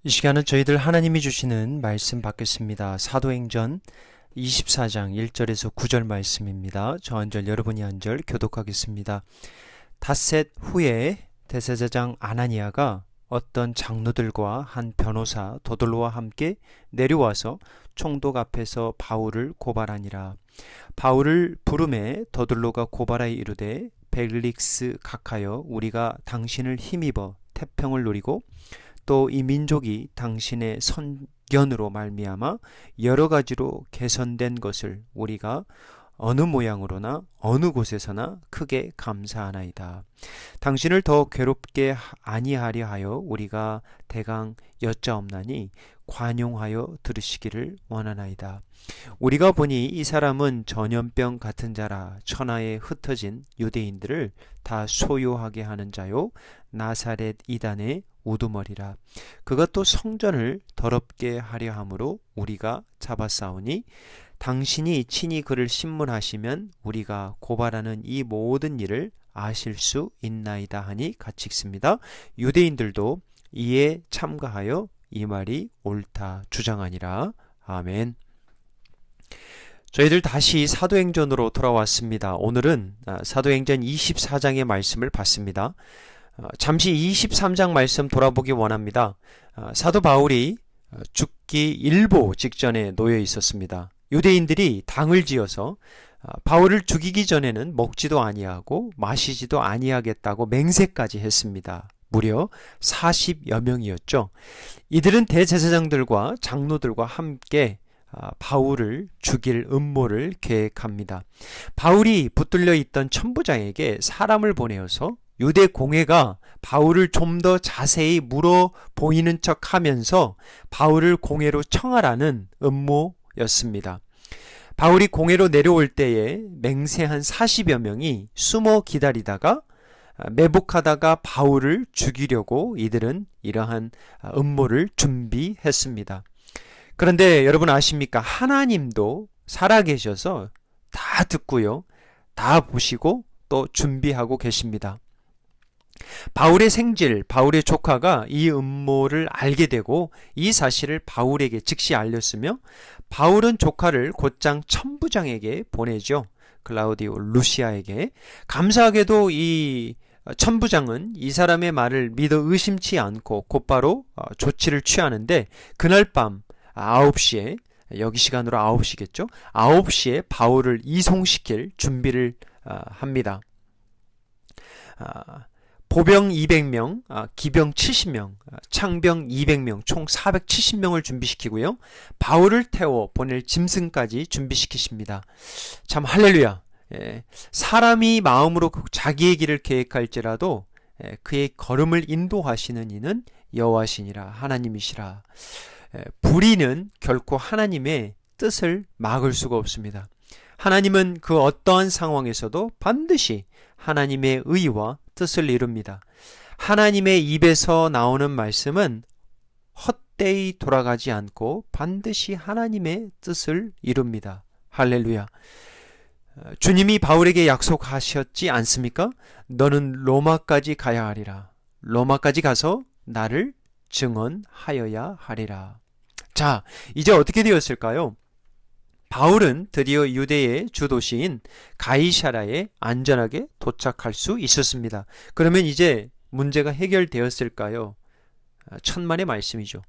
이 시간은 저희들 하나님이 주시는 말씀 받겠습니다. 사도행전 24장 1절에서 9절 말씀입니다. 저 한 절 여러분이 한 절 교독하겠습니다. 닷새 후에 대제사장 아나니아가 어떤 장로들과 한 변호사 도들로와 함께 내려와서 총독 앞에서 바울을 고발하니라. 바울을 부르매 도들로가 고발하여 이르되 벨릭스 각하여 우리가 당신을 힘입어 태평을 누리고 또 이 민족이 당신의 선견으로 말미암아 여러 가지로 개선된 것을 우리가 어느 모양으로나 어느 곳에서나 크게 감사하나이다. 당신을 더 괴롭게 아니하려 하여 우리가 대강 여짜옵나니 관용하여 들으시기를 원하나이다. 우리가 보니 이 사람은 전염병 같은 자라 천하에 흩어진 유대인들을 다 소요하게 하는 자요 나사렛 이단의 우두머리라. 그것도 성전을 더럽게 하려 함으로 우리가 잡아싸우니 당신이 친히 그를 신문하시면 우리가 고발하는 이 모든 일을 아실 수 있나이다 하니 같이 읽습니다. 유대인들도 이에 참가하여 이 말이 옳다 주장하니라. 아멘. 저희들 다시 사도행전으로 돌아왔습니다. 오늘은 사도행전 24장의 말씀을 봤습니다. 잠시 23장 말씀 돌아보기 원합니다. 사도 바울이 죽기 일보 직전에 놓여 있었습니다. 유대인들이 당을 지어서 바울을 죽이기 전에는 먹지도 아니하고 마시지도 아니하겠다고 맹세까지 했습니다. 무려 40여 명이었죠. 이들은 대제사장들과 장로들과 함께 바울을 죽일 음모를 계획합니다. 바울이 붙들려 있던 천부장에게 사람을 보내어서 유대 공회가 바울을 좀 더 자세히 물어 보이는 척 하면서 바울을 공회로 청하라는 음모였습니다. 바울이 공회로 내려올 때에 맹세한 40여 명이 숨어 기다리다가 매복하다가 바울을 죽이려고 이들은 이러한 음모를 준비했습니다. 그런데 여러분 아십니까? 하나님도 살아계셔서 다 듣고요. 다 보시고 또 준비하고 계십니다. 바울의 생질, 바울의 조카가 이 음모를 알게 되고 이 사실을 바울에게 즉시 알렸으며 바울은 조카를 곧장 천부장에게 보내죠. 클라우디오 루시아에게. 감사하게도 이 천부장은 이 사람의 말을 믿어 의심치 않고 곧바로 조치를 취하는데 그날 밤 9시에 여기 시간으로 9시겠죠. 9시에 바울을 이송시킬 준비를 합니다. 보병 200명, 기병 70명, 창병 200명, 총 470명을 준비시키고요. 바울을 태워 보낼 짐승까지 준비시키십니다. 참 할렐루야. 사람이 마음으로 자기의 길을 계획할지라도 그의 걸음을 인도하시는 이는 여호와시니라 하나님이시라. 불의는 결코 하나님의 뜻을 막을 수가 없습니다. 하나님은 그 어떠한 상황에서도 반드시 하나님의 의와 뜻을 이룹니다. 하나님의 입에서 나오는 말씀은 헛되이 돌아가지 않고 반드시 하나님의 뜻을 이룹니다. 할렐루야. 주님이 바울에게 약속하셨지 않습니까? 너는 로마까지 가야 하리라. 로마까지 가서 나를 증언하여야 하리라. 자, 이제 어떻게 되었을까요? 바울은 드디어 유대의 주도시인 가이사라에 안전하게 도착할 수 있었습니다. 그러면 이제 문제가 해결되었을까요? 천만의 말씀이죠.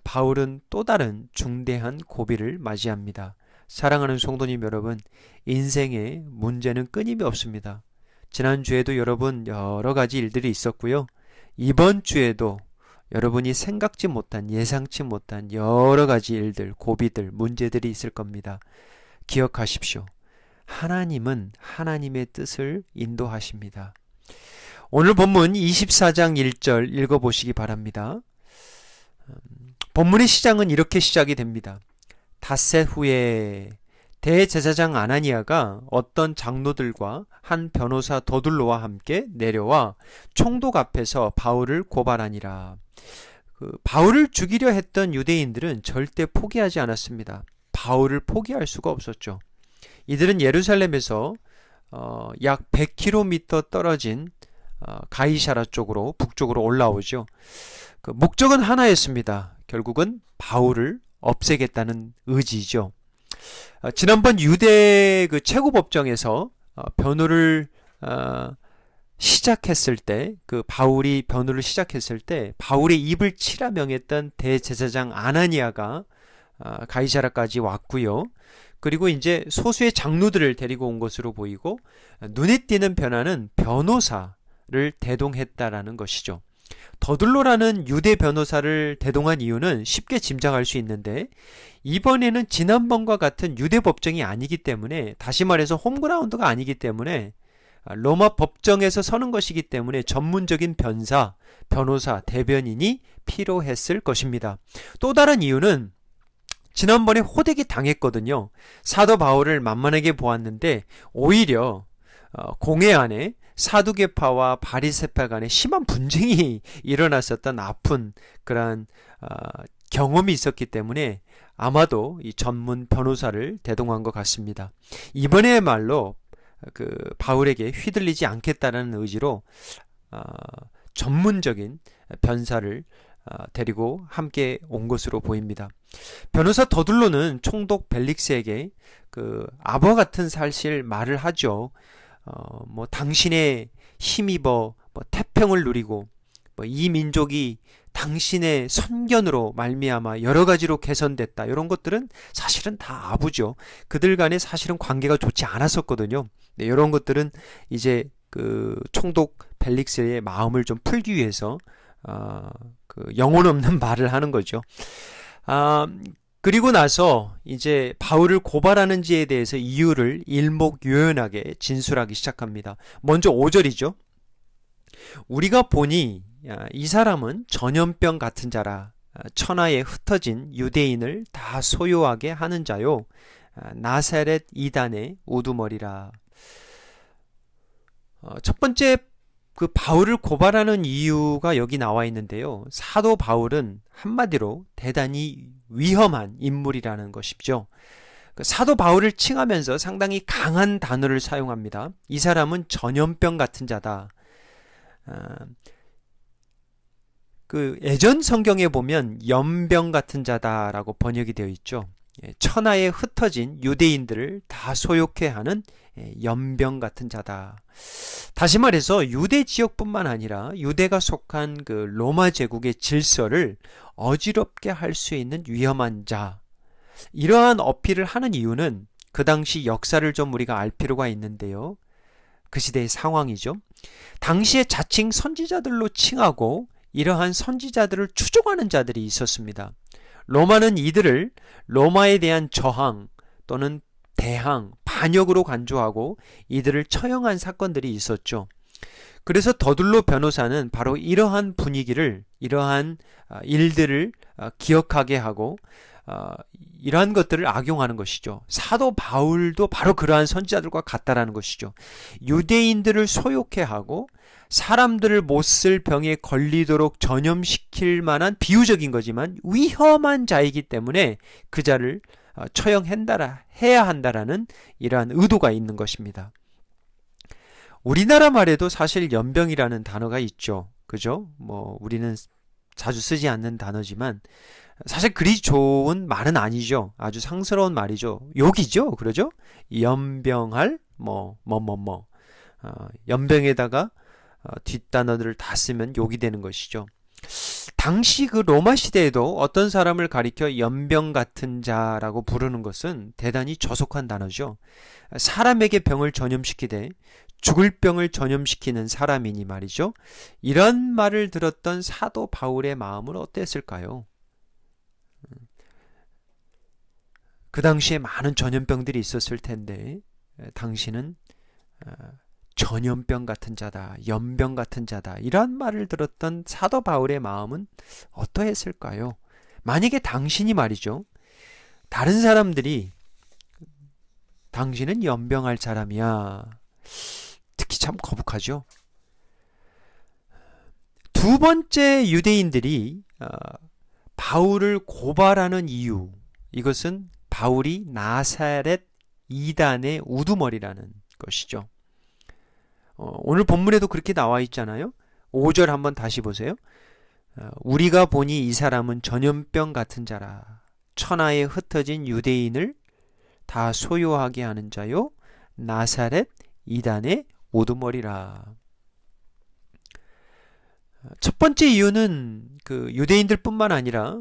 바울은 또 다른 중대한 고비를 맞이합니다. 사랑하는 성도님 여러분, 인생에 문제는 끊임이 없습니다. 지난주에도 여러분 여러 가지 일들이 있었고요. 이번 주에도 여러분이 생각지 못한, 예상치 못한 여러 가지 일들, 고비들, 문제들이 있을 겁니다. 기억하십시오. 하나님은 하나님의 뜻을 인도하십니다. 오늘 본문 24장 1절 읽어보시기 바랍니다. 본문의 시작은 이렇게 시작이 됩니다. 닷새 후에 대제사장 아나니아가 어떤 장로들과 한 변호사 도들로와 함께 내려와 총독 앞에서 바울을 고발하니라. 바울을 죽이려 했던 유대인들은 절대 포기하지 않았습니다. 바울을 포기할 수가 없었죠. 이들은 예루살렘에서 약 100km 떨어진 가이사라 쪽으로 북쪽으로 올라오죠. 그 목적은 하나였습니다. 결국은 바울을 없애겠다는 의지죠. 지난번 유대 그 최고법정에서 변호를 시작했을 때, 그 바울이 변호를 시작했을 때 바울의 입을 치라 명했던 대제사장 아나니아가 가이사라까지 왔고요. 그리고 이제 소수의 장로들을 데리고 온 것으로 보이고, 눈에 띄는 변화는 변호사를 대동했다라는 것이죠. 더둘로라는 유대 변호사를 대동한 이유는 쉽게 짐작할 수 있는데, 이번에는 지난번과 같은 유대 법정이 아니기 때문에, 다시 말해서 홈그라운드가 아니기 때문에, 로마 법정에서 서는 것이기 때문에 전문적인 변호사, 대변인이 필요했을 것입니다. 또 다른 이유는 지난번에 호되게 당했거든요. 사도 바울을 만만하게 보았는데 오히려 공회 안에 사두개파와 바리새파 간에 심한 분쟁이 일어났었던 아픈 그러한 경험이 있었기 때문에 아마도 이 전문 변호사를 대동한 것 같습니다. 이번에야말로 그 바울에게 휘둘리지 않겠다는 의지로 전문적인 변사를 데리고 함께 온 것으로 보입니다. 변호사 더둘로는 총독 벨릭스에게 그 아부와 같은 사실 말을 하죠. 뭐 당신의 힘입어 태평을 누리고 이 민족이 당신의 선견으로 말미암아 여러 가지로 개선됐다. 이런 것들은 사실은 다 아부죠. 그들 간에 사실은 관계가 좋지 않았었거든요. 네, 이런 것들은 이제 그 총독 벨릭스의 마음을 좀 풀기 위해서 그 영혼 없는 말을 하는 거죠. 그리고 나서 이제 바울을 고발하는지에 대해서 이유를 일목요연하게 진술하기 시작합니다. 먼저 5절이죠. 우리가 보니 이 사람은 전염병 같은 자라, 천하에 흩어진 유대인을 다 소요하게 하는 자요, 나사렛 이단의 우두머리라. 첫 번째 그 바울을 고발하는 이유가 여기 나와 있는데요. 사도 바울은 한마디로 대단히 위험한 인물이라는 것이죠. 사도 바울을 칭하면서 상당히 강한 단어를 사용합니다. 이 사람은 전염병 같은 자다. 그 예전 성경에 보면 연병 같은 자다라고 번역이 되어 있죠. 천하에 흩어진 유대인들을 다 소욕해 하는 연병 같은 자다. 다시 말해서 유대 지역뿐만 아니라 유대가 속한 그 로마 제국의 질서를 어지럽게 할 수 있는 위험한 자. 이러한 어필을 하는 이유는 그 당시 역사를 좀 우리가 알 필요가 있는데요. 그 시대의 상황이죠. 당시에 자칭 선지자들로 칭하고 이러한 선지자들을 추종하는 자들이 있었습니다. 로마는 이들을 로마에 대한 저항 또는 대항, 반역으로 간주하고 이들을 처형한 사건들이 있었죠. 그래서 더둘로 변호사는 바로 이러한 분위기를, 이러한 일들을 기억하게 하고 이러한 것들을 악용하는 것이죠. 사도 바울도 바로 그러한 선지자들과 같다라는 것이죠. 유대인들을 소욕해 하고 사람들을 못 쓸 병에 걸리도록 전염시킬 만한 비유적인 거지만 위험한 자이기 때문에 그 자를 처형해야 한다라는 이러한 의도가 있는 것입니다. 우리나라 말에도 사실 연병이라는 단어가 있죠. 그죠? 뭐 우리는 자주 쓰지 않는 단어지만 사실 그리 좋은 말은 아니죠. 아주 상스러운 말이죠. 욕이죠. 그러죠? 연병할 연병에다가 뒷단어들을 다 쓰면 욕이 되는 것이죠. 당시 그 로마 시대에도 어떤 사람을 가리켜 연병 같은 자라고 부르는 것은 대단히 저속한 단어죠. 사람에게 병을 전염시키되 죽을 병을 전염시키는 사람이니 말이죠. 이런 말을 들었던 사도 바울의 마음은 어땠을까요? 그 당시에 많은 전염병들이 있었을 텐데 당신은 전염병 같은 자다, 연병 같은 자다, 이런 말을 들었던 사도 바울의 마음은 어떠했을까요? 만약에 당신이 말이죠, 다른 사람들이 당신은 연병할 사람이야, 듣기 참 거북하죠. 두 번째 유대인들이 바울을 고발하는 이유, 이것은 바울이 나사렛 이단의 우두머리라는 것이죠. 오늘 본문에도 그렇게 나와 있잖아요. 5절 한번 다시 보세요. 우리가 보니 이 사람은 전염병 같은 자라. 천하에 흩어진 유대인을 다 소요하게 하는 자요. 나사렛 이단의 우두머리라. 첫 번째 이유는 그 유대인들뿐만 아니라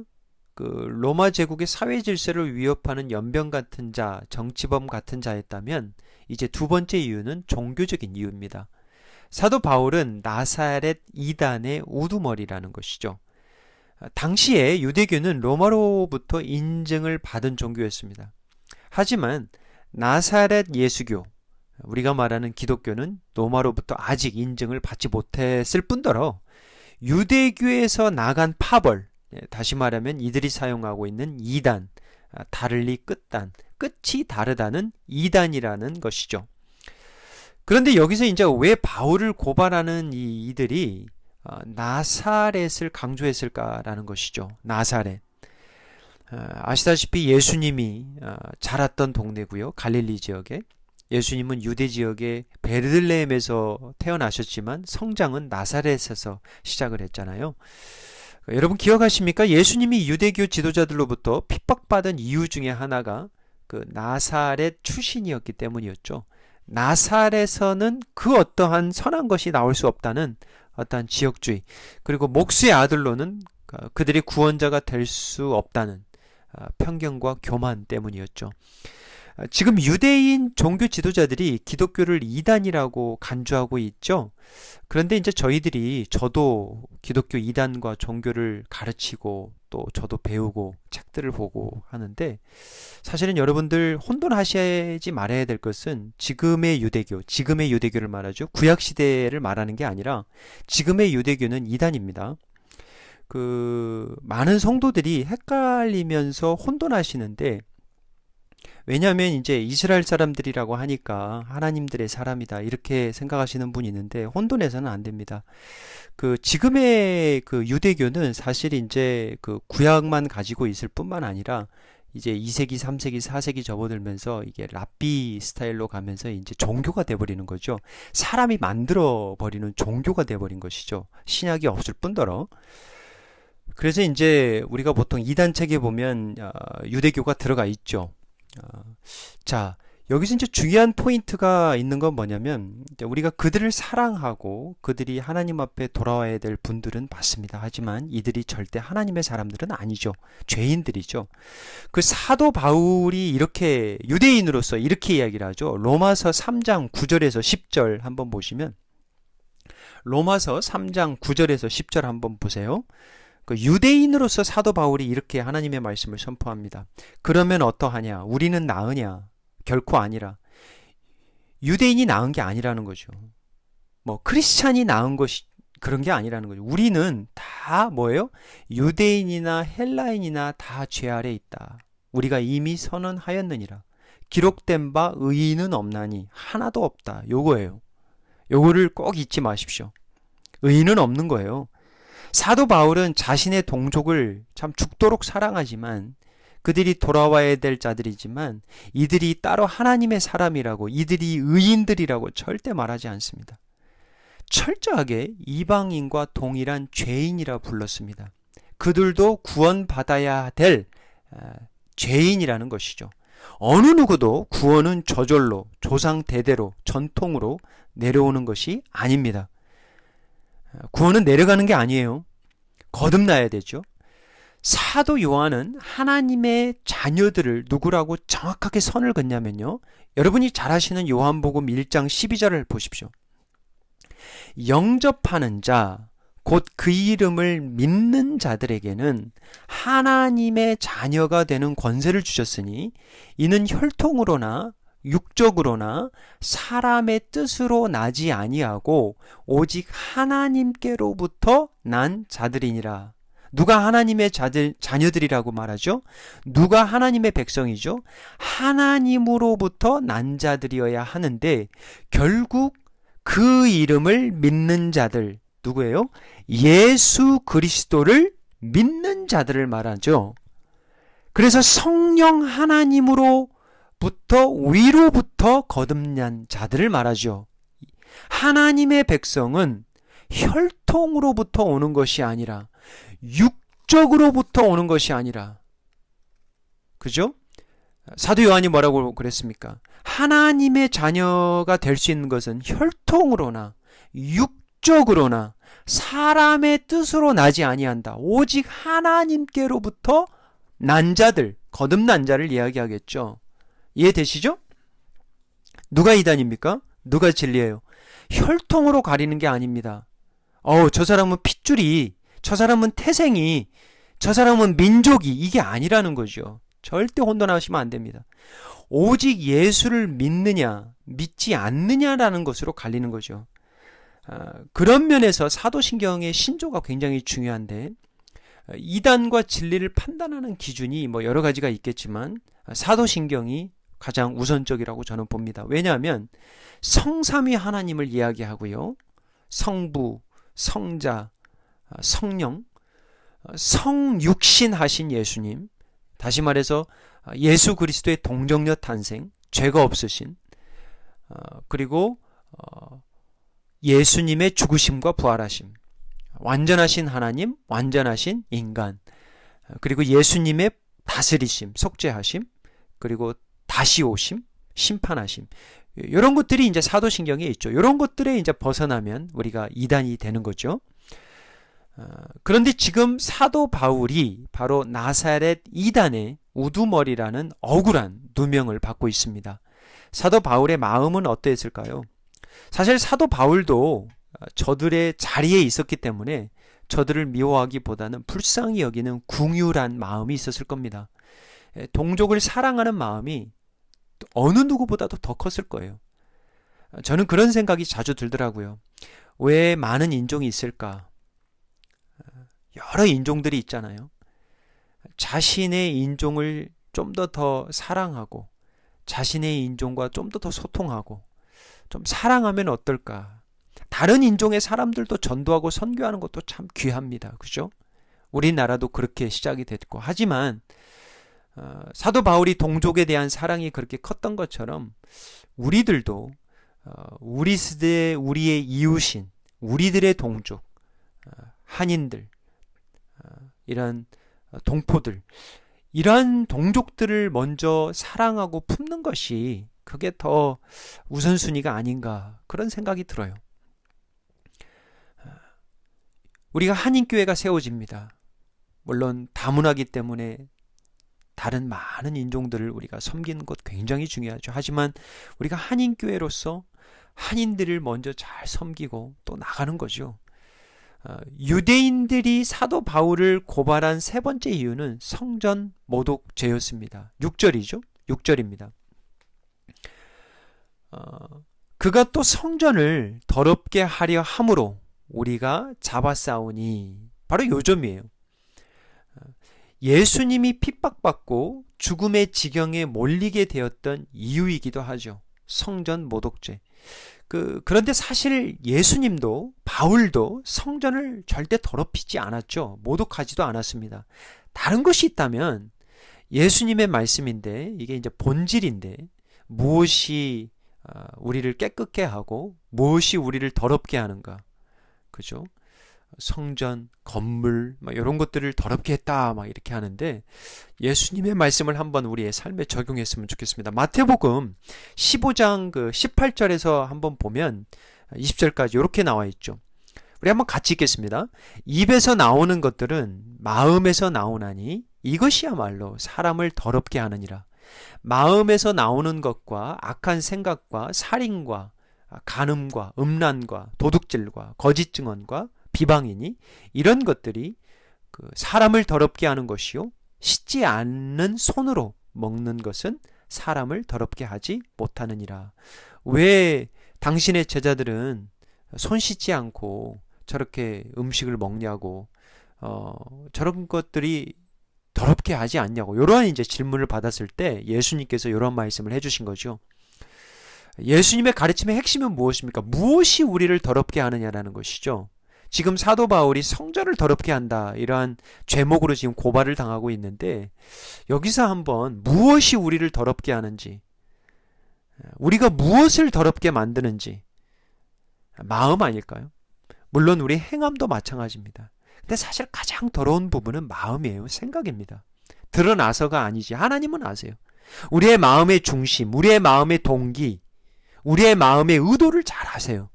그 로마 제국의 사회 질서를 위협하는 연병 같은 자, 정치범 같은 자였다면 이제 두 번째 이유는 종교적인 이유입니다. 사도 바울은 나사렛 이단의 우두머리라는 것이죠. 당시에 유대교는 로마로부터 인증을 받은 종교였습니다. 하지만 나사렛 예수교, 우리가 말하는 기독교는 로마로부터 아직 인증을 받지 못했을 뿐더러 유대교에서 나간 파벌, 다시 말하면 이들이 사용하고 있는 이단, 다를리 끝단, 끝이 다르다는 이단이라는 것이죠. 그런데 여기서 이제 왜 바울을 고발하는 이들이 나사렛을 강조했을까라는 것이죠. 나사렛. 아시다시피 예수님이 자랐던 동네고요. 갈릴리 지역에. 예수님은 유대 지역의 베들레헴에서 태어나셨지만 성장은 나사렛에서 시작을 했잖아요. 여러분 기억하십니까? 예수님이 유대교 지도자들로부터 핍박받은 이유 중에 하나가 그 나사렛 출신이었기 때문이었죠. 나사렛에서는 그 어떠한 선한 것이 나올 수 없다는 어떠한 지역주의, 그리고 목수의 아들로는 그들의 구원자가 될 수 없다는 편견과 교만 때문이었죠. 지금 유대인 종교 지도자들이 기독교를 이단이라고 간주하고 있죠. 그런데 이제 저도 기독교 이단과 종교를 가르치고 또 저도 배우고 책들을 보고 하는데, 사실은 여러분들 혼돈하시지 말아야 될 것은 지금의 유대교를 말하죠. 구약 시대를 말하는 게 아니라 지금의 유대교는 이단입니다. 많은 성도들이 헷갈리면서 혼돈하시는데, 왜냐하면 이제 이스라엘 사람들이라고 하니까 하나님들의 사람이다 이렇게 생각하시는 분이 있는데 혼돈해서는 안 됩니다. 지금의 유대교는 사실 이제 구약만 가지고 있을 뿐만 아니라 이제 2세기, 3세기, 4세기 접어들면서 이게 랍비 스타일로 가면서 이제 종교가 돼버리는 거죠. 사람이 만들어 버리는 종교가 돼버린 것이죠. 신약이 없을 뿐더러. 그래서 이제 우리가 보통 이단책에 보면 유대교가 들어가 있죠. 자, 여기서 이제 중요한 포인트가 있는 건 뭐냐면, 우리가 그들을 사랑하고 그들이 하나님 앞에 돌아와야 될 분들은 맞습니다. 하지만 이들이 절대 하나님의 사람들은 아니죠. 죄인들이죠. 사도 바울이 이렇게 유대인으로서 이렇게 이야기를 하죠. 로마서 3장 9절에서 10절 한번 보시면, 로마서 3장 9절에서 10절 한번 보세요. 유대인으로서 사도 바울이 이렇게 하나님의 말씀을 선포합니다. 그러면 어떠하냐? 우리는 나으냐? 결코 아니라. 유대인이 나은 게 아니라는 거죠. 크리스찬이 나은 것이 그런 게 아니라는 거죠. 우리는 다 뭐예요? 유대인이나 헬라인이나 다 죄 아래 있다. 우리가 이미 선언하였느니라. 기록된 바 의인은 없나니 하나도 없다. 요거예요. 요거를 꼭 잊지 마십시오. 의인은 없는 거예요. 사도 바울은 자신의 동족을 참 죽도록 사랑하지만 그들이 돌아와야 될 자들이지만 이들이 따로 하나님의 사람이라고, 이들이 의인들이라고 절대 말하지 않습니다. 철저하게 이방인과 동일한 죄인이라 불렀습니다. 그들도 구원받아야 될 죄인이라는 것이죠. 어느 누구도 구원은 저절로, 조상 대대로, 전통으로 내려오는 것이 아닙니다. 구원은 내려가는 게 아니에요. 거듭나야 되죠. 사도 요한은 하나님의 자녀들을 누구라고 정확하게 선을 긋냐면요. 여러분이 잘 아시는 요한복음 1장 12절을 보십시오. 영접하는 자, 곧 그 이름을 믿는 자들에게는 하나님의 자녀가 되는 권세를 주셨으니 이는 혈통으로나 육적으로나 사람의 뜻으로 나지 아니하고 오직 하나님께로부터 난 자들이니라. 누가 하나님의 자녀들이라고 말하죠? 누가 하나님의 백성이죠? 하나님으로부터 난 자들이어야 하는데 결국 그 이름을 믿는 자들, 누구예요? 예수 그리스도를 믿는 자들을 말하죠. 그래서 성령 하나님으로 위로부터 거듭난 자들을 말하죠. 하나님의 백성은 혈통으로부터 오는 것이 아니라 육적으로부터 오는 것이 아니라, 그죠? 사도 요한이 뭐라고 그랬습니까? 하나님의 자녀가 될 수 있는 것은 혈통으로나 육적으로나 사람의 뜻으로 나지 아니한다. 오직 하나님께로부터 난 자들, 거듭난 자를 이야기하겠죠. 이해되시죠? 누가 이단입니까? 누가 진리예요? 혈통으로 가리는 게 아닙니다. 저 사람은 핏줄이, 저 사람은 태생이, 저 사람은 민족이, 이게 아니라는 거죠. 절대 혼돈하시면 안 됩니다. 오직 예수를 믿느냐, 믿지 않느냐라는 것으로 갈리는 거죠. 그런 면에서 사도신경의 신조가 굉장히 중요한데, 이단과 진리를 판단하는 기준이 뭐 여러 가지가 있겠지만 사도신경이 가장 우선적이라고 저는 봅니다. 왜냐하면 성삼위 하나님을 이야기하고요, 성부, 성자, 성령, 성육신 하신 예수님, 다시 말해서 예수 그리스도의 동정녀 탄생, 죄가 없으신, 그리고 예수님의 죽으심과 부활하심, 완전하신 하나님, 완전하신 인간, 그리고 예수님의 다스리심, 속죄하심, 그리고 다시 오심, 심판하심, 이런 것들이 이제 사도신경에 있죠. 이런 것들에 이제 벗어나면 우리가 이단이 되는 거죠. 그런데 지금 사도 바울이 바로 나사렛 이단의 우두머리라는 억울한 누명을 받고 있습니다. 사도 바울의 마음은 어떠했을까요? 사실 사도 바울도 저들의 자리에 있었기 때문에 저들을 미워하기보다는 불쌍히 여기는 궁휼한 마음이 있었을 겁니다. 동족을 사랑하는 마음이 어느 누구보다도 더 컸을 거예요. 저는 그런 생각이 자주 들더라고요. 왜 많은 인종이 있을까? 여러 인종들이 있잖아요. 자신의 인종을 좀 더 사랑하고 자신의 인종과 좀 더 소통하고 좀 사랑하면 어떨까? 다른 인종의 사람들도 전도하고 선교하는 것도 참 귀합니다. 그죠? 우리나라도 그렇게 시작이 됐고, 하지만 사도 바울이 동족에 대한 사랑이 그렇게 컸던 것처럼 우리들도 우리 시대에 우리의 이웃인 우리들의 동족, 한인들, 이런 동포들, 이러한 동족들을 먼저 사랑하고 품는 것이 그게 더 우선순위가 아닌가, 그런 생각이 들어요. 우리가 한인교회가 세워집니다. 물론 다문화기 때문에 다른 많은 인종들을 우리가 섬기는 것 굉장히 중요하죠. 하지만 우리가 한인교회로서 한인들을 먼저 잘 섬기고 또 나가는 거죠. 유대인들이 사도 바울을 고발한 세 번째 이유는 성전 모독죄였습니다. 6절이죠. 6절입니다. 그가 또 성전을 더럽게 하려 함으로 우리가 잡아싸우니, 바로 요점이에요. 예수님이 핍박받고 죽음의 지경에 몰리게 되었던 이유이기도 하죠. 성전 모독죄. 그런데 사실 예수님도 바울도 성전을 절대 더럽히지 않았죠. 모독하지도 않았습니다. 다른 것이 있다면 예수님의 말씀인데, 이게 이제 본질인데, 무엇이 우리를 깨끗게 하고 무엇이 우리를 더럽게 하는가, 그죠? 성전, 건물, 이런 것들을 더럽게 했다, 이렇게 하는데, 예수님의 말씀을 한번 우리의 삶에 적용했으면 좋겠습니다. 마태복음 15장 18절에서 한번 보면 20절까지 이렇게 나와 있죠. 우리 한번 같이 읽겠습니다. 입에서 나오는 것들은 마음에서 나오나니 이것이야말로 사람을 더럽게 하느니라. 마음에서 나오는 것과 악한 생각과 살인과 간음과 음란과 도둑질과 거짓 증언과 비방이니 이런 것들이 사람을 더럽게 하는 것이요, 씻지 않는 손으로 먹는 것은 사람을 더럽게 하지 못하느니라. 왜 당신의 제자들은 손 씻지 않고 저렇게 음식을 먹냐고, 저런 것들이 더럽게 하지 않냐고, 이러한 이제 질문을 받았을 때 예수님께서 이런 말씀을 해주신 거죠. 예수님의 가르침의 핵심은 무엇입니까? 무엇이 우리를 더럽게 하느냐라는 것이죠. 지금 사도 바울이 성전을 더럽게 한다, 이러한 죄목으로 지금 고발을 당하고 있는데, 여기서 한번 무엇이 우리를 더럽게 하는지, 우리가 무엇을 더럽게 만드는지, 마음 아닐까요? 물론 우리 행함도 마찬가지입니다. 근데 사실 가장 더러운 부분은 마음이에요. 생각입니다. 드러나서가 아니지. 하나님은 아세요. 우리의 마음의 중심, 우리의 마음의 동기, 우리의 마음의 의도를 잘 아세요.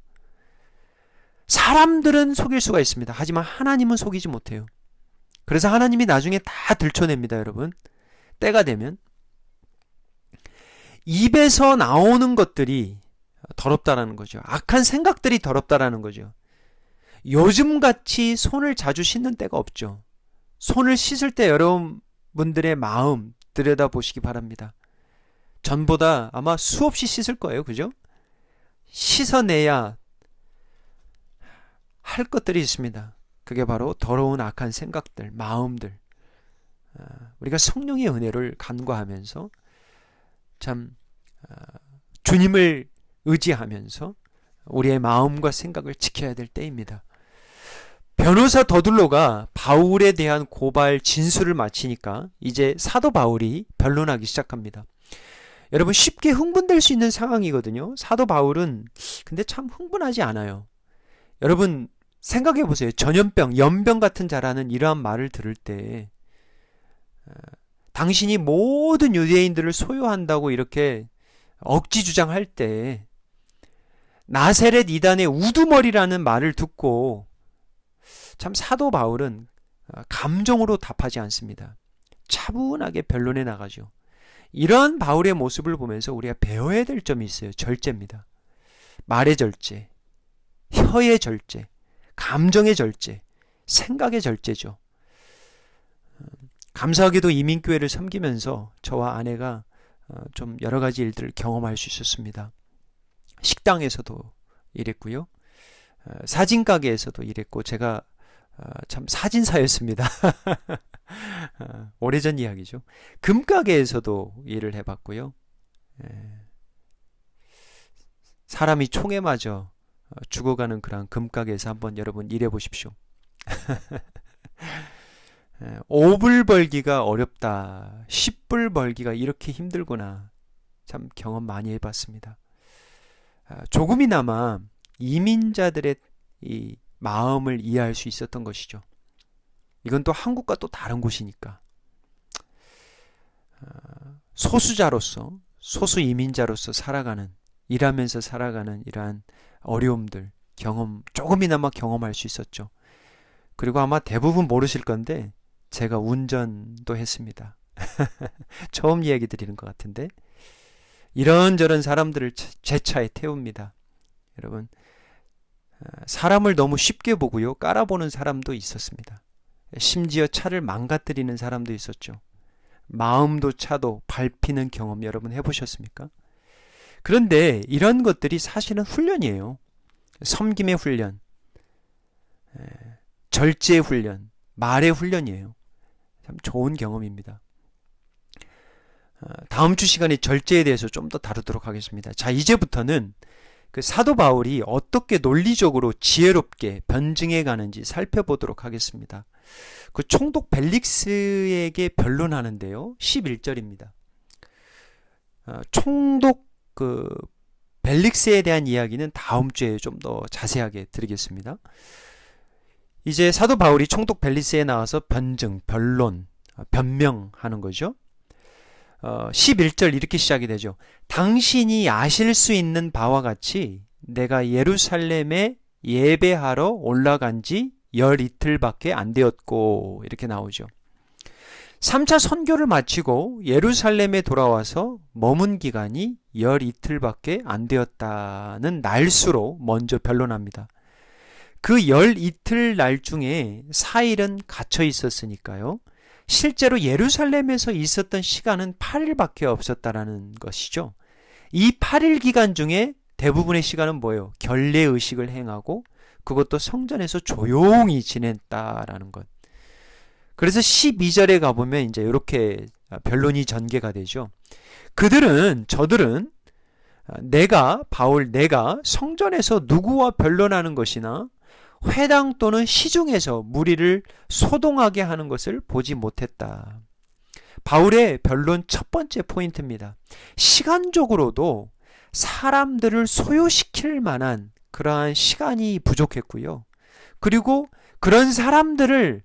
사람들은 속일 수가 있습니다. 하지만 하나님은 속이지 못해요. 그래서 하나님이 나중에 다 들춰냅니다, 여러분. 때가 되면. 입에서 나오는 것들이 더럽다라는 거죠. 악한 생각들이 더럽다라는 거죠. 요즘같이 손을 자주 씻는 때가 없죠. 손을 씻을 때 여러분들의 마음 들여다보시기 바랍니다. 전보다 아마 수없이 씻을 거예요. 그죠? 씻어내야 할 것들이 있습니다. 그게 바로 더러운 악한 생각들, 마음들. 우리가 성령의 은혜를 간구하면서 참 주님을 의지하면서 우리의 마음과 생각을 지켜야 될 때입니다. 변호사 더둘로가 바울에 대한 고발 진술을 마치니까 이제 사도 바울이 변론하기 시작합니다. 여러분, 쉽게 흥분될 수 있는 상황이거든요. 사도 바울은 근데 참 흥분하지 않아요. 여러분 생각해 보세요. 전염병, 연병 같은 자라는 이러한 말을 들을 때 당신이 모든 유대인들을 소유한다고 이렇게 억지 주장할 때 나세렛 이단의 우두머리라는 말을 듣고 참 사도 바울은 감정으로 답하지 않습니다. 차분하게 변론해 나가죠. 이러한 바울의 모습을 보면서 우리가 배워야 될 점이 있어요. 절제입니다. 말의 절제, 혀의 절제, 감정의 절제, 생각의 절제죠. 감사하게도 이민교회를 섬기면서 저와 아내가 좀 여러 가지 일들을 경험할 수 있었습니다. 식당에서도 일했고요. 사진가게에서도 일했고 제가 참 사진사였습니다. 오래전 이야기죠. 금가게에서도 일을 해봤고요. 사람이 총에 맞아 죽어가는 그런 금가게에서 한번 여러분 일해보십시오. 5불 벌기가 어렵다. 10불 벌기가 이렇게 힘들구나. 참 경험 많이 해봤습니다. 조금이나마 이민자들의 이 마음을 이해할 수 있었던 것이죠. 이건 또 한국과 또 다른 곳이니까. 소수자로서, 소수 이민자로서 살아가는, 일하면서 살아가는 이러한 어려움들, 조금이나마 경험할 수 있었죠. 그리고 아마 대부분 모르실 건데 제가 운전도 했습니다. 처음 이야기 드리는 것 같은데 이런저런 사람들을 제 차에 태웁니다. 여러분, 사람을 너무 쉽게 보고요, 깔아보는 사람도 있었습니다. 심지어 차를 망가뜨리는 사람도 있었죠. 마음도 차도 밟히는 경험 여러분 해보셨습니까? 그런데 이런 것들이 사실은 훈련이에요. 섬김의 훈련, 절제의 훈련, 말의 훈련이에요. 참 좋은 경험입니다. 다음 주 시간에 절제에 대해서 좀 더 다루도록 하겠습니다. 자, 이제부터는 그 사도 바울이 어떻게 논리적으로 지혜롭게 변증해 가는지 살펴보도록 하겠습니다. 그 총독 벨릭스에게 변론하는데요. 11절입니다. 총독 벨릭스에 대한 이야기는 다음 주에 좀 더 자세하게 드리겠습니다. 이제 사도 바울이 총독 벨릭스에 나와서 변론, 변명하는 거죠. 11절 이렇게 시작이 되죠. 당신이 아실 수 있는 바와 같이 내가 예루살렘에 예배하러 올라간 지 열 이틀밖에 안 되었고, 이렇게 나오죠. 3차 선교를 마치고 예루살렘에 돌아와서 머문 기간이 열 이틀밖에 안 되었다는 날수로 먼저 변론합니다. 그 열 이틀 날 중에 4일은 갇혀 있었으니까요. 실제로 예루살렘에서 있었던 시간은 8일밖에 없었다라는 것이죠. 이 8일 기간 중에 대부분의 시간은 뭐예요? 결례의식을 행하고 그것도 성전에서 조용히 지냈다라는 것. 그래서 12절에 가보면 이제 이렇게 변론이 전개가 되죠. 저들은 내가 성전에서 누구와 변론하는 것이나 회당 또는 시중에서 무리를 소동하게 하는 것을 보지 못했다. 바울의 변론 첫 번째 포인트입니다. 시간적으로도 사람들을 소요시킬 만한 그러한 시간이 부족했고요. 그리고 그런 사람들을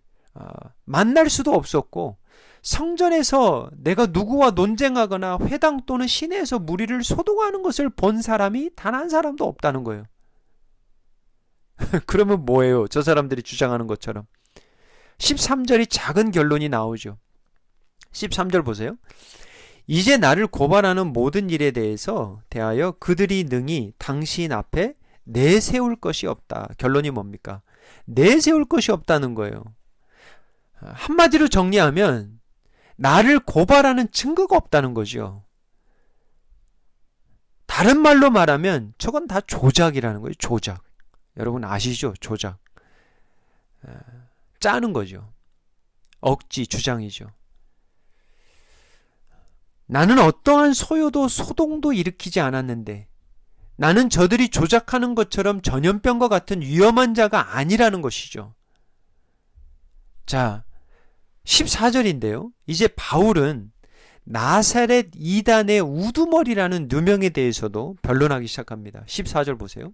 만날 수도 없었고 성전에서 내가 누구와 논쟁하거나 회당 또는 시내에서 무리를 소동하는 것을 본 사람이 단 한 사람도 없다는 거예요. 그러면 뭐예요? 저 사람들이 주장하는 것처럼. 13절이 작은 결론이 나오죠. 13절 보세요. 이제 나를 고발하는 모든 일에 대하여 그들이 능히 당신 앞에 내세울 것이 없다. 결론이 뭡니까? 내세울 것이 없다는 거예요. 한마디로 정리하면 나를 고발하는 증거가 없다는 거죠. 다른 말로 말하면 저건 다 조작이라는 거예요. 조작. 여러분 아시죠? 조작. 짜는 거죠. 억지, 주장이죠. 나는 어떠한 소요도 소동도 일으키지 않았는데 나는 저들이 조작하는 것처럼 전염병과 같은 위험한 자가 아니라는 것이죠. 자, 14절인데요. 이제 바울은 나사렛 이단의 우두머리라는 누명에 대해서도 변론하기 시작합니다. 14절 보세요.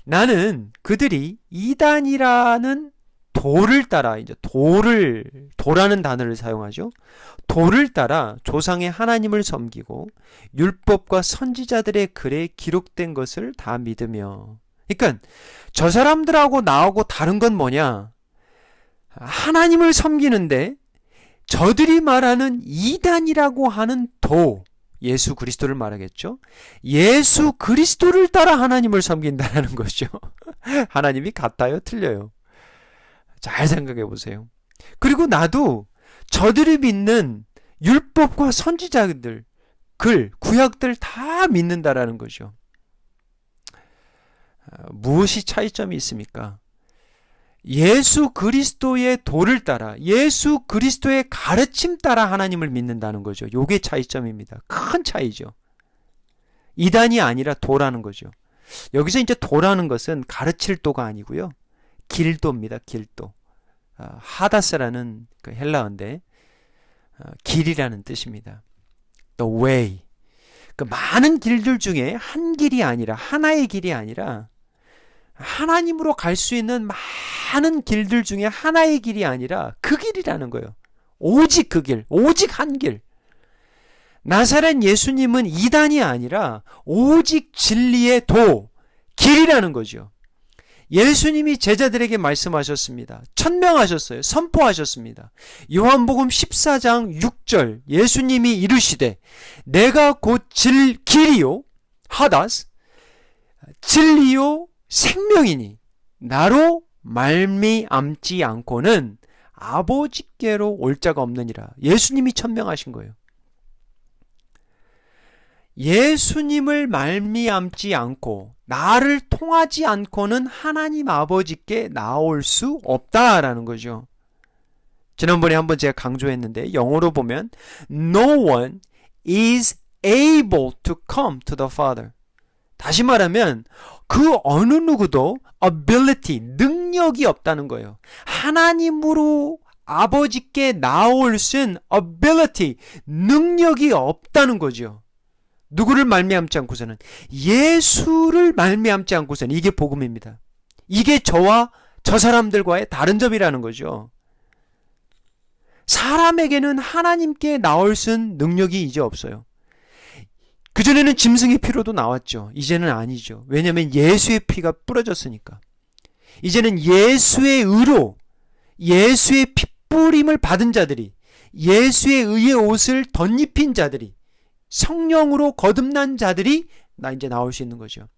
나는 그들이 이단이라는 도를 따라, 이제 도라는 단어를 사용하죠. 도를 따라 조상의 하나님을 섬기고 율법과 선지자들의 글에 기록된 것을 다 믿으며. 그러니까 저 사람들하고 나하고 다른 건 뭐냐? 하나님을 섬기는데 저들이 말하는 이단이라고 하는 도, 예수 그리스도를 말하겠죠. 예수 그리스도를 따라 하나님을 섬긴다는 거죠. 하나님이 같아요? 틀려요? 잘 생각해 보세요. 그리고 나도 저들이 믿는 율법과 선지자들, 글, 구약들 다 믿는다라는 거죠. 무엇이 차이점이 있습니까? 예수 그리스도의 도를 따라, 예수 그리스도의 가르침 따라 하나님을 믿는다는 거죠. 요게 차이점입니다. 큰 차이죠. 이단이 아니라 도라는 거죠. 여기서 이제 도라는 것은 가르칠 도가 아니고요. 길도입니다. 길도. 하다스라는 그 헬라어인데 길이라는 뜻입니다. The way. 그 많은 길들 중에 한 길이 아니라, 하나의 길이 아니라 하나님으로 갈 수 있는 많은 길들 중에 하나의 길이 아니라 그 길이라는 거예요. 오직 그 길, 오직 한 길. 나사렛 예수님은 이단이 아니라 오직 진리의 도, 길이라는 거죠. 예수님이 제자들에게 말씀하셨습니다. 천명하셨어요. 선포하셨습니다. 요한복음 14장 6절 예수님이 이르시되 내가 곧 길이요 하다스 진리요 생명이니 나로 말미암지 않고는 아버지께로 올 자가 없느니라. 예수님이 천명하신 거예요. 예수님을 말미암지 않고 나를 통하지 않고는 하나님 아버지께 나올 수 없다라는 거죠. 지난번에 한번 제가 강조했는데 영어로 보면 No one is able to come to the Father. 다시 말하면 그 어느 누구도 ability, 능력이 없다는 거예요. 하나님으로 아버지께 나올 수 있는 ability, 능력이 없다는 거죠. 누구를 말미암지 않고서는? 예수를 말미암지 않고서는. 이게 복음입니다. 이게 저와 저 사람들과의 다른 점이라는 거죠. 사람에게는 하나님께 나올 수 있는 능력이 이제 없어요. 그전에는 짐승의 피로도 나왔죠. 이제는 아니죠. 왜냐하면 예수의 피가 뿌려졌으니까. 이제는 예수의 의로, 예수의 핏부림을 받은 자들이, 예수의 의의 옷을 덧입힌 자들이, 성령으로 거듭난 자들이 이제 나올 수 있는 거죠.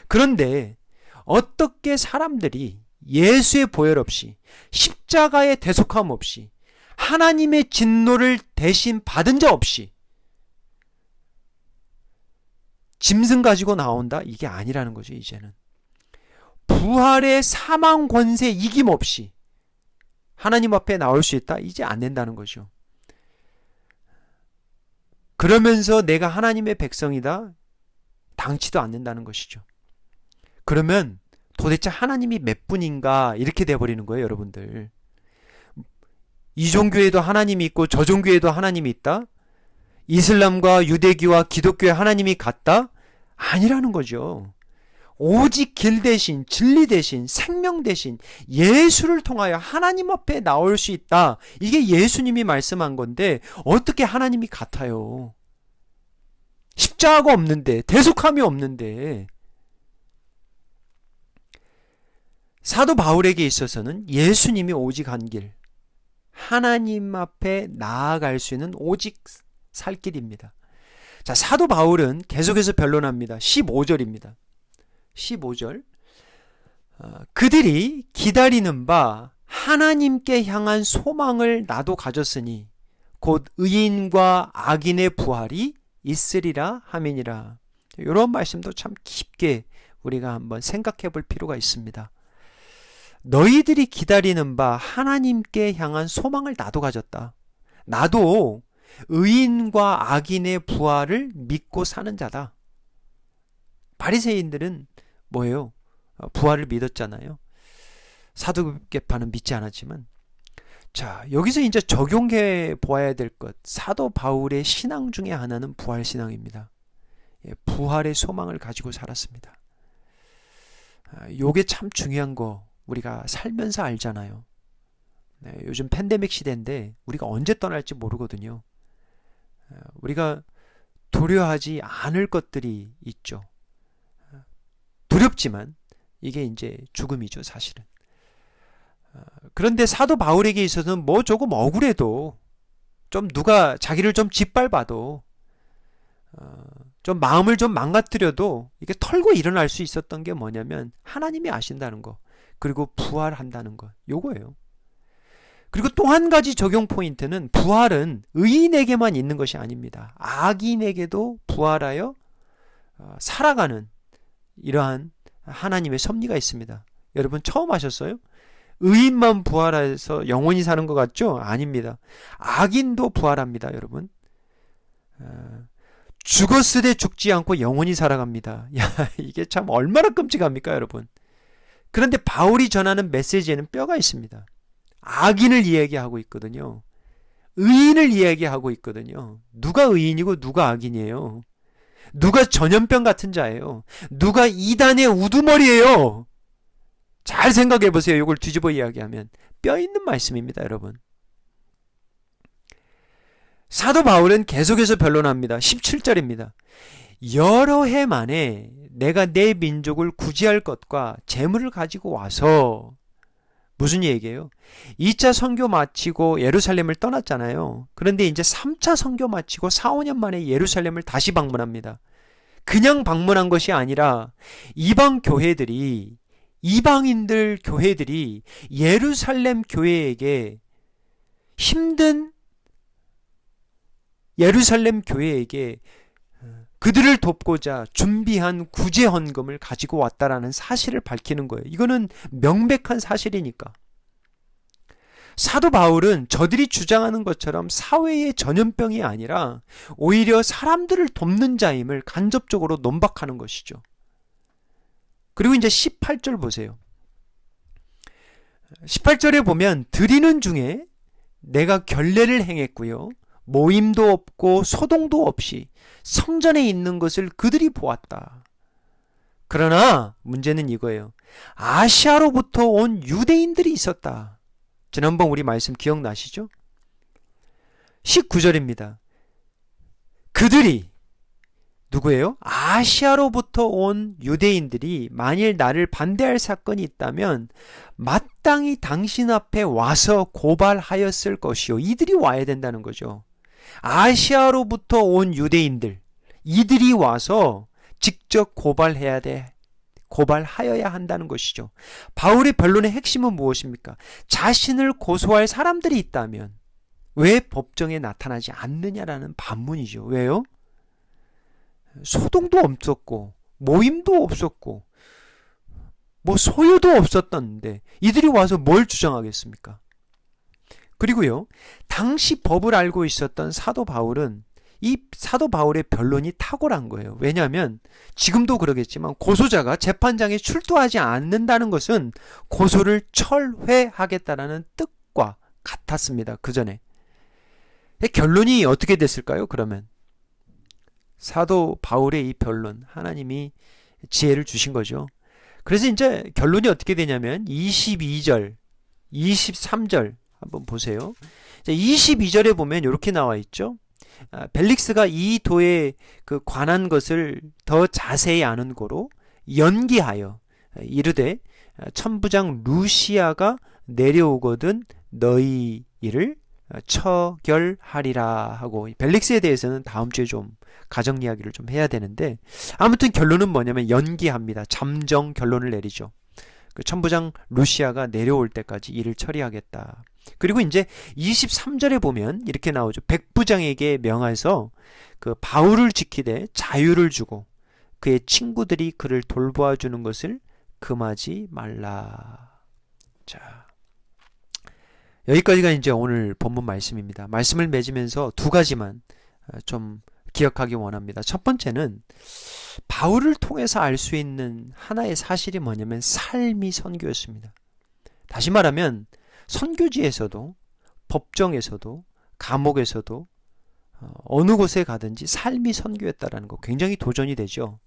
그런데 어떻게 사람들이 예수의 보혈 없이, 십자가의 대속함 없이, 하나님의 진노를 대신 받은 자 없이 짐승 가지고 나온다? 이게 아니라는 거죠. 이제는 부활의 사망 권세 이김 없이 하나님 앞에 나올 수 있다? 이제 안 된다는 거죠. 그러면서 내가 하나님의 백성이다? 당치도 않는다는 것이죠. 그러면 도대체 하나님이 몇 분인가 이렇게 돼버리는 거예요. 여러분들. 이 종교에도 하나님이 있고 저 종교에도 하나님이 있다? 이슬람과 유대교와 기독교의 하나님이 같다? 아니라는 거죠. 오직 길 대신, 진리 대신, 생명 대신 예수를 통하여 하나님 앞에 나올 수 있다. 이게 예수님이 말씀한 건데 어떻게 하나님이 같아요? 십자가가 없는데, 대속함이 없는데. 사도 바울에게 있어서는 예수님이 오직 한 길, 하나님 앞에 나아갈 수 있는 오직 살 길입니다. 자, 사도 바울은 계속해서 변론합니다. 15절입니다. 15절. 그들이 기다리는 바 하나님께 향한 소망을 나도 가졌으니 곧 의인과 악인의 부활이 있으리라 함이니라. 이런 말씀도 참 깊게 우리가 한번 생각해 볼 필요가 있습니다. 너희들이 기다리는 바 하나님께 향한 소망을 나도 가졌다. 나도 의인과 악인의 부활을 믿고 사는 자다. 바리새인들은 뭐예요? 부활을 믿었잖아요. 사두개파는 믿지 않았지만. 자, 여기서 이제 적용해 보아야 될 것. 사도 바울의 신앙 중에 하나는 부활 신앙입니다. 부활의 소망을 가지고 살았습니다. 요게 참 중요한 거 우리가 살면서 알잖아요. 요즘 팬데믹 시대인데 우리가 언제 떠날지 모르거든요. 우리가 두려워하지 않을 것들이 있죠. 두렵지만 이게 이제 죽음이죠, 사실은. 그런데 사도 바울에게 있어서는 뭐 조금 억울해도, 좀 누가 자기를 좀 짓밟아도, 좀 마음을 좀 망가뜨려도 이게 털고 일어날 수 있었던 게 뭐냐면 하나님이 아신다는 거, 그리고 부활한다는 것, 요거예요. 그리고 또 한 가지 적용 포인트는 부활은 의인에게만 있는 것이 아닙니다. 악인에게도 부활하여 살아가는 이러한 하나님의 섭리가 있습니다. 여러분 처음 하셨어요? 의인만 부활해서 영원히 사는 것 같죠? 아닙니다. 악인도 부활합니다, 여러분. 죽었으되 죽지 않고 영원히 살아갑니다. 야, 이게 참 얼마나 끔찍합니까, 여러분? 그런데 바울이 전하는 메시지에는 뼈가 있습니다. 악인을 이야기하고 있거든요. 의인을 이야기하고 있거든요. 누가 의인이고 누가 악인이에요? 누가 전염병 같은 자예요? 누가 이단의 우두머리예요? 잘 생각해 보세요. 이걸 뒤집어 이야기하면 뼈 있는 말씀입니다, 여러분. 사도 바울은 계속해서 변론합니다. 17절입니다. 여러 해 만에 내가 내 민족을 구제할 것과 재물을 가지고 와서, 무슨 얘기예요? 2차 선교 마치고 예루살렘을 떠났잖아요. 그런데 이제 3차 선교 마치고 4, 5년 만에 예루살렘을 다시 방문합니다. 그냥 방문한 것이 아니라 이방인들 교회들이 예루살렘 교회에게, 힘든 예루살렘 교회에게 그들을 돕고자 준비한 구제 헌금을 가지고 왔다라는 사실을 밝히는 거예요. 이거는 명백한 사실이니까. 사도 바울은 저들이 주장하는 것처럼 사회의 전염병이 아니라 오히려 사람들을 돕는 자임을 간접적으로 논박하는 것이죠. 그리고 이제 18절 보세요. 18절에 보면 드리는 중에 내가 결례를 행했고요. 모임도 없고 소동도 없이 성전에 있는 것을 그들이 보았다. 그러나 문제는 이거예요. 아시아로부터 온 유대인들이 있었다. 지난번 우리 말씀 기억나시죠? 19절입니다. 그들이 누구예요? 아시아로부터 온 유대인들이 만일 나를 반대할 사건이 있다면 마땅히 당신 앞에 와서 고발하였을 것이요. 이들이 와야 된다는 거죠. 아시아로부터 온 유대인들, 이들이 와서 직접 고발하여야 한다는 것이죠. 바울의 변론의 핵심은 무엇입니까? 자신을 고소할 사람들이 있다면 왜 법정에 나타나지 않느냐라는 반문이죠. 왜요? 소동도 없었고 모임도 없었고 뭐 소유도 없었던데 이들이 와서 뭘 주장하겠습니까? 그리고요, 당시 법을 알고 있었던 사도 바울은 이 사도 바울의 변론이 탁월한 거예요. 왜냐하면 지금도 그러겠지만 고소자가 재판장에 출두하지 않는다는 것은 고소를 철회하겠다라는 뜻과 같았습니다. 그 전에. 결론이 어떻게 됐을까요? 그러면 사도 바울의 이 변론, 하나님이 지혜를 주신 거죠. 그래서 이제 결론이 어떻게 되냐면 22절, 23절 한번 보세요. 22절에 보면 이렇게 나와 있죠. 벨릭스가 이 도에 그 관한 것을 더 자세히 아는 고로 연기하여 이르되 천부장 루시아가 내려오거든 너희 일을 처결하리라 하고, 벨릭스에 대해서는 다음 주에 좀 가정 이야기를 좀 해야 되는데, 아무튼 결론은 뭐냐면 연기합니다. 잠정 결론을 내리죠. 그 천부장 루시아가 내려올 때까지 일을 처리하겠다. 그리고 이제 23절에 보면 이렇게 나오죠. 백부장에게 명해서 그 바울을 지키되 자유를 주고 그의 친구들이 그를 돌보아 주는 것을 금하지 말라. 자, 여기까지가 이제 오늘 본문 말씀입니다. 말씀을 맺으면서 두 가지만 좀 기억하기 원합니다. 첫 번째는 바울을 통해서 알 수 있는 하나의 사실이 뭐냐면 삶이 선교였습니다. 다시 말하면 선교지에서도 법정에서도 감옥에서도 어느 곳에 가든지 삶이 선교였다라는 거 굉장히 도전이 되죠.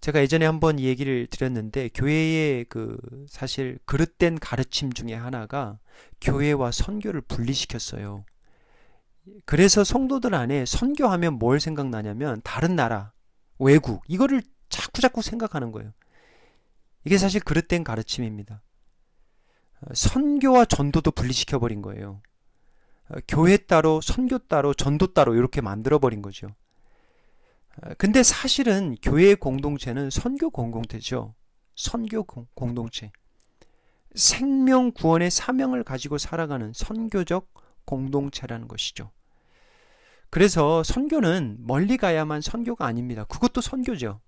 제가 예전에 한번 이 얘기를 드렸는데, 교회의 그 사실 그릇된 가르침 중에 하나가 교회와 선교를 분리시켰어요. 그래서 성도들 안에 선교하면 뭘 생각나냐면 다른 나라, 외국, 이거를 자꾸 생각하는 거예요. 이게 사실 그릇된 가르침입니다. 선교와 전도도 분리시켜버린 거예요. 교회 따로, 선교 따로, 전도 따로 이렇게 만들어버린 거죠. 근데 사실은 교회의 공동체는 선교 공동체죠. 선교 공동체. 생명 구원의 사명을 가지고 살아가는 선교적 공동체라는 것이죠. 그래서 선교는 멀리 가야만 선교가 아닙니다. 그것도 선교죠.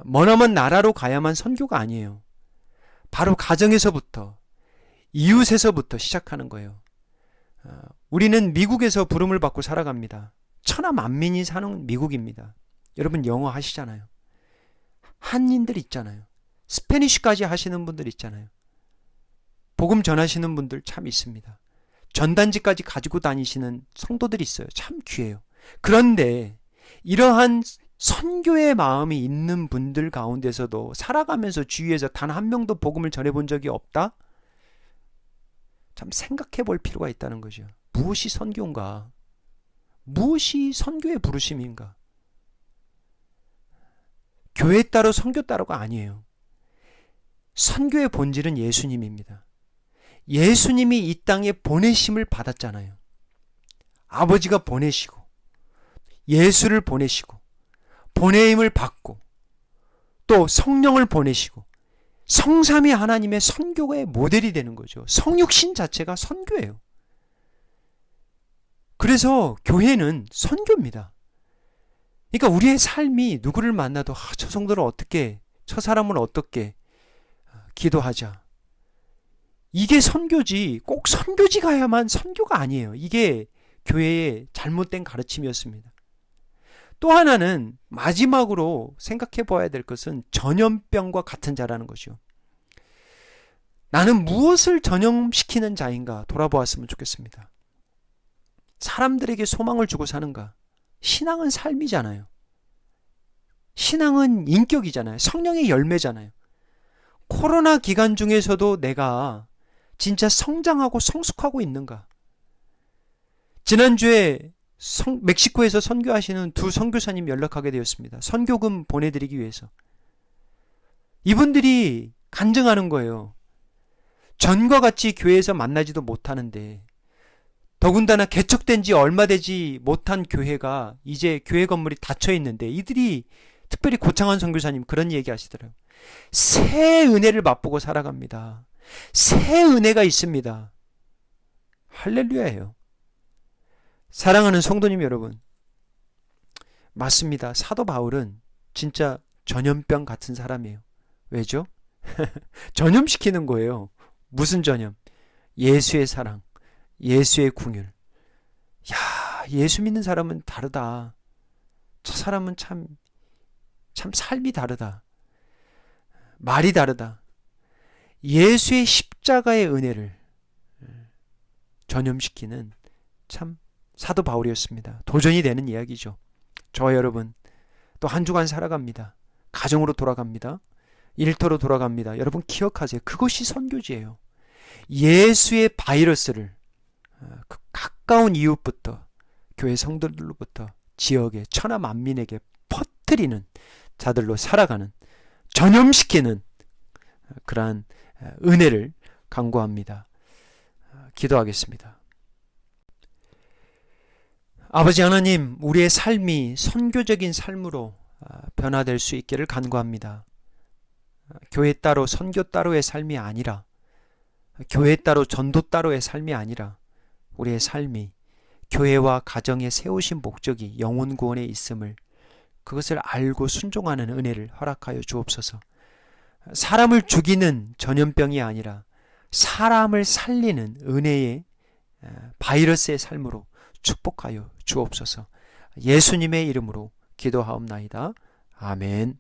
머나먼 나라로 가야만 선교가 아니에요. 바로 가정에서부터, 이웃에서부터 시작하는 거예요. 우리는 미국에서 부름을 받고 살아갑니다. 천하 만민이 사는 미국입니다. 여러분 영어 하시잖아요. 한인들 있잖아요. 스페니쉬까지 하시는 분들 있잖아요. 복음 전하시는 분들 참 있습니다. 전단지까지 가지고 다니시는 성도들이 있어요. 참 귀해요. 그런데 이러한 선교의 마음이 있는 분들 가운데서도 살아가면서 주위에서 단 한 명도 복음을 전해본 적이 없다? 참 생각해 볼 필요가 있다는 거죠. 무엇이 선교인가? 무엇이 선교의 부르심인가? 교회 따로 선교 따로가 아니에요. 선교의 본질은 예수님입니다. 예수님이 이 땅에 보내심을 받았잖아요. 아버지가 보내시고 예수를 보내시고 보내임을 받고 또 성령을 보내시고 성삼위 하나님의 선교의 모델이 되는 거죠. 성육신 자체가 선교예요. 그래서 교회는 선교입니다. 그러니까 우리의 삶이 누구를 만나도 저 성도를 어떻게, 저 사람을 어떻게 기도하자. 이게 선교지, 꼭 선교지 가야만 선교가 아니에요. 이게 교회의 잘못된 가르침이었습니다. 또 하나는 마지막으로 생각해 봐야 될 것은 전염병과 같은 자라는 것이요. 나는 무엇을 전염시키는 자인가 돌아보았으면 좋겠습니다. 사람들에게 소망을 주고 사는가? 신앙은 삶이잖아요. 신앙은 인격이잖아요. 성령의 열매잖아요. 코로나 기간 중에서도 내가 진짜 성장하고 성숙하고 있는가? 지난주에 멕시코에서 선교하시는 두 선교사님 연락하게 되었습니다. 선교금 보내드리기 위해서. 이분들이 간증하는 거예요. 전과 같이 교회에서 만나지도 못하는데, 더군다나 개척된 지 얼마 되지 못한 교회가 이제 교회 건물이 닫혀 있는데, 이들이 특별히 고창환 선교사님 그런 얘기 하시더라고요. 새 은혜를 맛보고 살아갑니다. 새 은혜가 있습니다. 할렐루야예요. 사랑하는 성도님 여러분, 맞습니다. 사도 바울은 진짜 전염병 같은 사람이에요. 왜죠? 전염시키는 거예요. 무슨 전염? 예수의 사랑, 예수의 궁율. 야, 예수 믿는 사람은 다르다. 저 사람은 참 삶이 다르다. 말이 다르다. 예수의 십자가의 은혜를 전염시키는 참 사도 바울이었습니다. 도전이 되는 이야기죠. 저와 여러분 또 한 주간 살아갑니다. 가정으로 돌아갑니다. 일터로 돌아갑니다. 여러분 기억하세요. 그것이 선교지예요. 예수의 바이러스를 그 가까운 이웃부터 교회 성도들로부터 지역에 천하 만민에게 퍼뜨리는 자들로 살아가는, 전염시키는 그러한 은혜를 간구합니다. 기도하겠습니다. 아버지 하나님, 우리의 삶이 선교적인 삶으로 변화될 수 있기를 간구합니다. 교회 따로 선교 따로의 삶이 아니라, 교회 따로 전도 따로의 삶이 아니라 우리의 삶이 교회와 가정에 세우신 목적이 영혼 구원에 있음을, 그것을 알고 순종하는 은혜를 허락하여 주옵소서. 사람을 죽이는 전염병이 아니라 사람을 살리는 은혜의 바이러스의 삶으로 축복하여 주옵소서. 예수님의 이름으로 기도하옵나이다. 아멘.